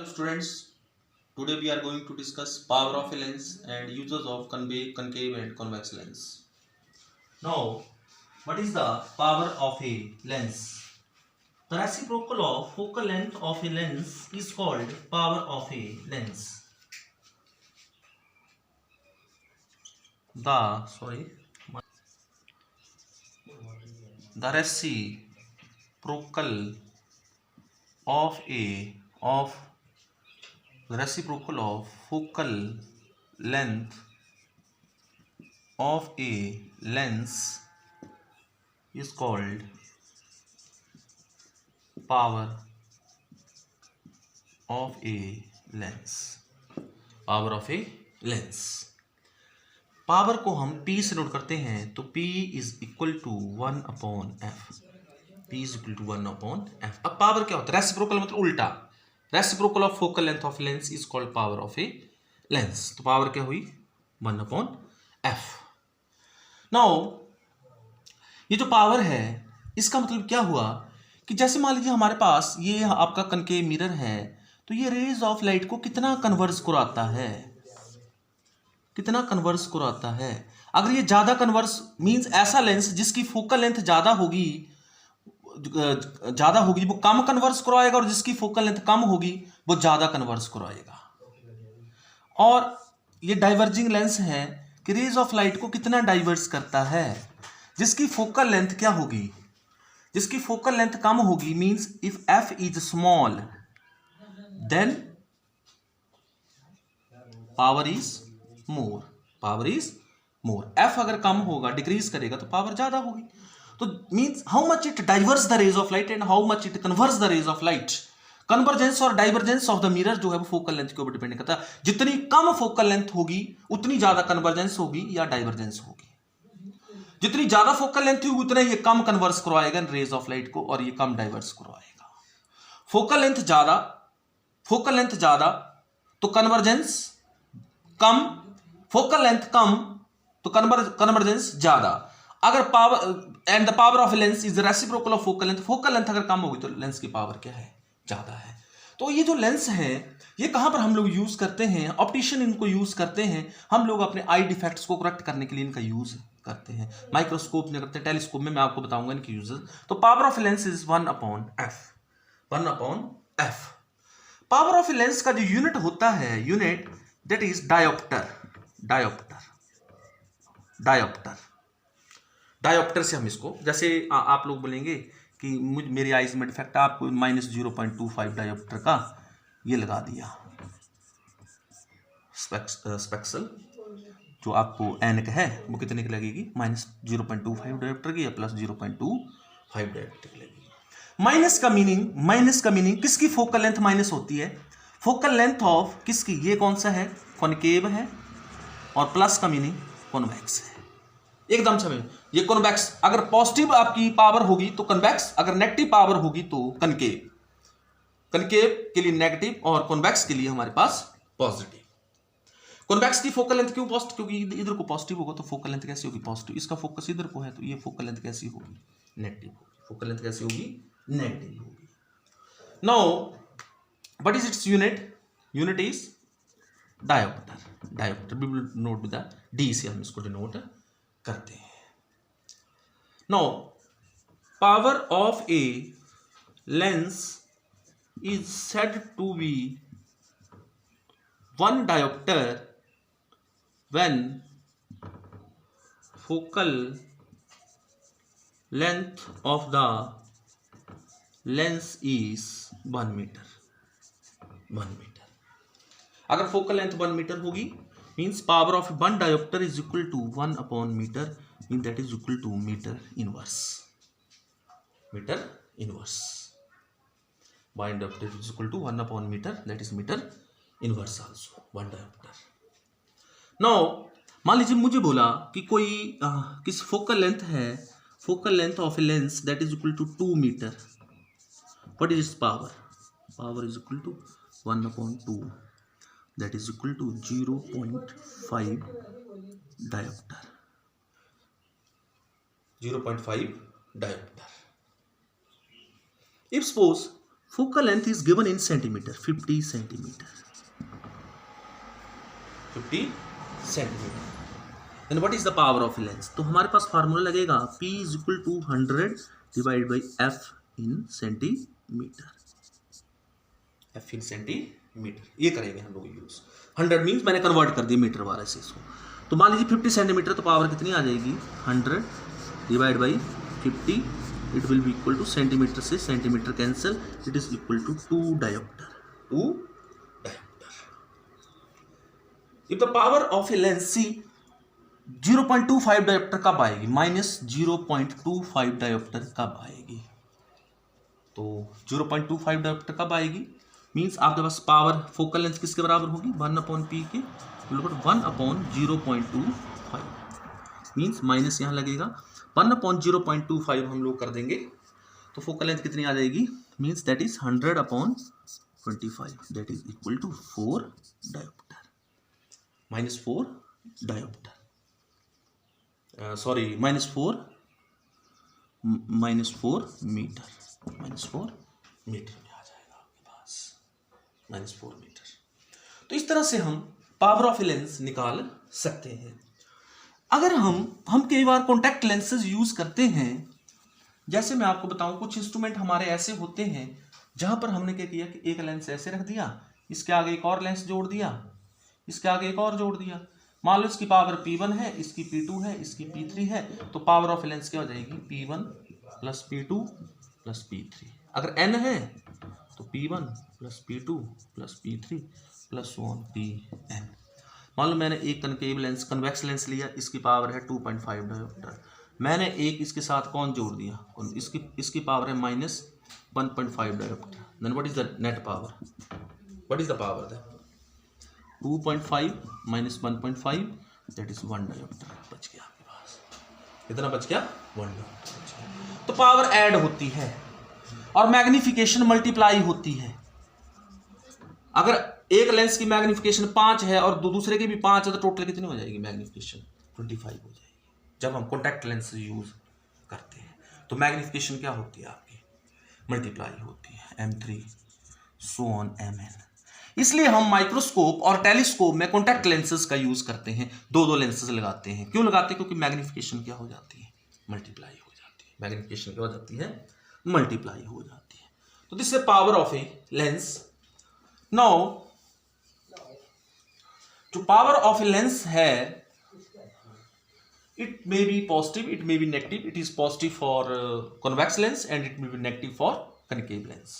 Hello students, today we are going to discuss power of a lens and uses of concave and convex lens. Now, what is the power of a lens? The reciprocal of focal length of a lens is called power of a lens. The reciprocal of focal length of a lens is called power of a lens. Power of a lens. Power को हम P से note करते हैं तो P is equal to 1/f। P is equal to 1/f। अब power क्या होता है? रेसिप्रोकल मतलब उल्टा। Reciprocal of focal length of lens is called power of a lens. तो पावर क्या हुई? 1/f। नाउ ये जो पावर है इसका मतलब क्या हुआ कि जैसे मान लीजिए हमारे पास ये आपका कनकेव मिरर है, तो ये रेज ऑफ लाइट को कितना कन्वर्स कराता है, अगर ये ज्यादा कन्वर्स मींस ऐसा लेंस जिसकी फोकल लेंथ ज्यादा होगी वो कम कन्वर्स करवाएगा, और जिसकी फोकल लेंथ कम होगी वो ज्यादा कन्वर्स करवाएगा। और ये डाइवर्जिंग लेंस है कि रेज ऑफ लाइट को कितना डाइवर्स करता है। जिसकी फोकल लेंथ क्या होगी? जिसकी फोकल लेंथ कम होगी means if f is small then power is more. f अगर कम होगा, डिक्रीज करेगा, तो पावर ज्यादा होगी। तो means how much it diverse the rays of light and how much it converse the rays of light. Convergence और divergence of the mirror जो है वो फोकल लेंथ के ऊपर डिपेंड करता है। जितनी कम फोकल लेंथ होगी उतनी ज्यादा कन्वर्जेंस होगी या डाइवर्जेंस होगी। जितनी ज्यादा फोकल लेंथ होगी उतना ये कम कन्वर्स करवाएगा रेज ऑफ लाइट को, और ये कम डाइवर्स करवाएगा। फोकल लेंथ ज्यादा तो कन्वर्जेंस कम, फोकल लेंथ कम तो कन्वर्जेंस ज्यादा। अगर power and the power of lens is reciprocal of focal length अगर कम होगी तो लेंस की पावर क्या है? ज्यादा है। तो ये जो लेंस है ये कहां पर हम लोग यूज करते हैं? ऑप्टिशियन इनको यूज करते हैं। हम लोग अपने आई डिफेक्ट्स को करेक्ट करने के लिए इनका यूज करते हैं। माइक्रोस्कोप में करते हैं, टेलीस्कोप में मैं आपको बताऊंगा इनके यूजेस। तो power of lens is 1/f। Power of lens का जो यूनिट होता है, यूनिट दैट इज डायोप्टर से हम इसको, जैसे आप लोग बोलेंगे कि मेरी आईज में डिफेक्ट है, आपको -0.25 डायोप्टर का ये लगा दिया स्पेक्सल, जो आपको एनक है वो कितने की लगेगी? -0.25 डायोप्टर की या +0.25 डायोप्टर की लगेगी। माइनस का मीनिंग किसकी फोकल लेंथ माइनस होती है? फोकल लेंथ ऑफ किसकी? ये कौन सा है? कॉनकेव है। और प्लस का मीनिंग कॉन्वेक्स है। एकदम समझ, ये कॉन्वेक्स अगर पॉजिटिव आपकी पावर होगी तो कन्वेक्स, अगर नेगेटिव पावर होगी तो कनकेव के लिए नेगेटिव और कॉन्वेक्स के लिए हमारे पास पॉजिटिव। कॉन्वेक्स की फोकल लेंथ क्यों पॉजिटिव? क्योंकि इधर को पॉजिटिव होगा तो फोकल लेंथ कैसी होगी? पॉजिटिव। इसका फोकस इधर को है तो ये फोकल लेंथ कैसी होगी? नेगेटिव होगी। फोकल लेंथ कैसी होगी? नेगेटिव होगी। Now what is its unit is diopter. We will note with the D से हम इसको डिनोट करते हैं। Now power of a lens is said to be 1 diopter when focal length of the lens is 1 meter। अगर focal length 1 meter होगी means power of 1 diopter is equal to 1/meter, mean that is equal to meter inverse. 1 diopter is equal to 1/meter, that is meter inverse also 1 diopter. नाउ मान लीजिए मुझे बोला कि कोई किस फोकल लेंथ है, focal length of a lens that is equal to 2 meter. What is its power? Power is equal to 1/2, that is equal to 0.5 diopter. 0.5 diopter. If suppose focal length is given in centimeter, 50 centimeter, 50 centimeter. Then what is the power of lens? तो हमारे पास formula लगेगा P is equal to 100 divided by F in centimeter. F in centimeter, ये करेंगे हम लोग use. 100 means मैंने convert कर दिया मीटर वाले से इसको. तो मान लीजिए 50 सेंटीमीटर, तो पावर कितनी आ जाएगी? 100 divide by 50. It will be equal to, centimetre से centimetre cancel, it is equal to 2 dioptre. 2 dioptre. If the power of a lens सी 0.25 डायोप्टर कब आएगी? माइनस 0.25 डायोप्टर कब आएगी? तो 0.25 डायोप्टर कब आएगी? मीन्स आपके पास पावर फोकल लेंथ किसके बराबर होगी? 1/p के 1/0.25. मीन्स माइनस यहाँ लगेगा 1/0.25 हम लोग कर देंगे तो फोकल लेंथ कितनी आ जाएगी? Means that is 100/25, that is equal to 4 diopter, -4 diopter. Sorry, -4 meter, -4 meter में आ जाएगा आपके पास, -4 मीटर. तो इस तरह से हम पावर ऑफ लेंस निकाल सकते हैं. अगर हम कई बार कॉन्टैक्ट लेंसेज यूज करते हैं, जैसे मैं आपको बताऊं, कुछ इंस्ट्रूमेंट हमारे ऐसे होते हैं जहां पर हमने क्या किया कि एक लेंस ऐसे रख दिया, इसके आगे एक और लेंस जोड़ दिया, इसके आगे एक और जोड़ दिया. मान लो इसकी पावर P1 है, इसकी P2 है, इसकी P3 है, तो पावर ऑफ लेंस क्या हो जाएगी? P1 plus P2 plus P3. अगर n है तो P1 plus P2 plus P3 plus Pn. मान लो मैंने एक कनकेव लेंस, कन्वेक्स लेंस लिया, इसकी पावर है 2.5 डायोप्टर. मैंने एक इसके साथ कौन जोड़ दिया? इसकी पावर है -1.5 diopter. Then what is the net power? What is the power that? 2.5 minus 1.5, दैट इज 1 डायोप्टर बच गया आपके पास. कितना बच गया? 1 डायोप्टर बच गया. तो पावर ऐड होती है और मैग्निफिकेशन मल्टीप्लाई होती है. अगर एक लेंस की मैग्निफिकेशन 5 है और दूसरे की भी 5 है, तो टोटल कितनी हो जाएगी मैग्निफिकेशन? 25 हो जाएगी. जब हम कॉन्टैक्ट लेंस यूज करते हैं तो मैग्निफिकेशन क्या होती है आपकी? मल्टीप्लाई होती है, M3 so on Mn. इसलिए हम माइक्रोस्कोप और टेलीस्कोप में कॉन्टैक्ट लेंसेज का यूज करते हैं. दो लेंसेज लगाते हैं. क्यों लगाते हैं? क्योंकि मैग्निफिकेशन क्या हो जाती है? मल्टीप्लाई हो जाती है. मैग्निफिकेशन क्या हो जाती है? मल्टीप्लाई हो जाती है. तो this is power of a lens. Now जो पावर ऑफ ए लेंस है, it may be positive, it may be negative. It is positive for convex lens and it may be negative for concave lens.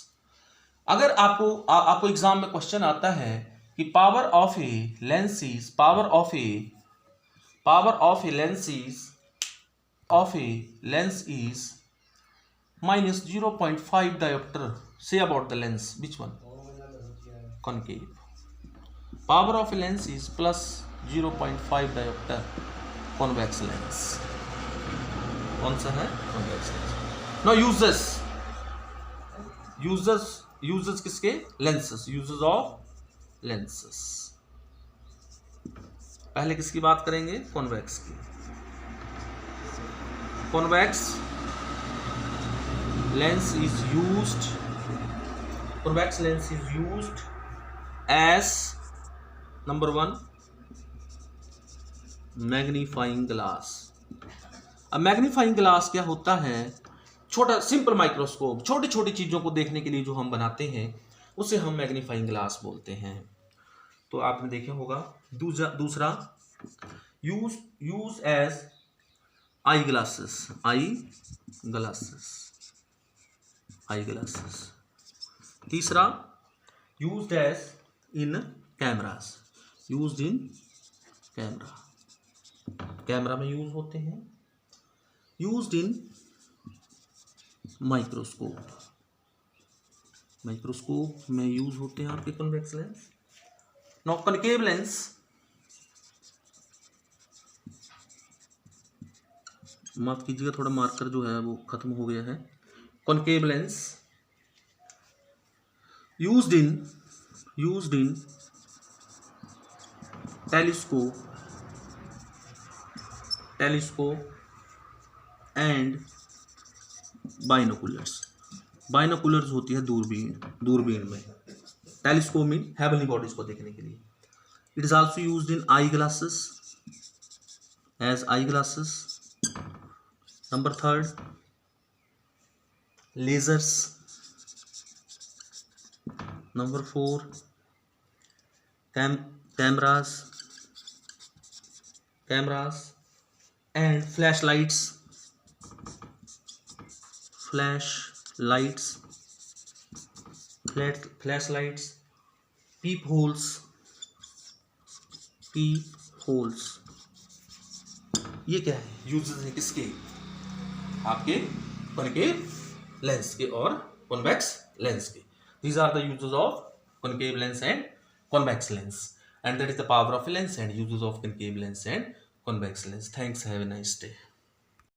अगर आपको exam में question आता है कि power of a lens is -0.5 diopter, say about the lens, which one? Concave. Power of a lens is +0.5 diopter, convex lens. कौन सा है? convex lens. Now uses किसके? lenses. uses of lenses. पहले किसकी बात करेंगे? convex की. convex lens is used as number 1 magnifying glass. अब मैग्नीफाइंग ग्लास क्या होता है? छोटा सिंपल माइक्रोस्कोप, छोटी छोटी चीज़ों को देखने के लिए जो हम बनाते हैं उसे हम मैग्नीफाइंग ग्लास बोलते हैं. तो आपने देखा होगा. दूसरा यूज एज आई ग्लासेस. तीसरा used as in cameras. Camera में यूज होते हैं. यूज्ड इन माइक्रोस्कोप में यूज होते हैं आपके convex lens. Now concave lens, माफ कीजिएगा थोड़ा मार्कर जो है वो खत्म हो गया है. Concave lens used in telescope and binoculars. Binoculars होती है दूरबीन में, टेलीस्कोप मीन हेवनली बॉडीज को देखने के लिए। It is also used in eye glasses, as eye glasses. Number third, lasers. Number 4, cameras and flashlights, peepholes, ये क्या है, यूजेस है किसके, आपके कॉन्केव लेंस के और कॉन्वेक्स लेंस के। These are the uses of concave lens and convex lens, and that is the power of a lens and uses of concave lens and convex lens. Thanks, have a nice day.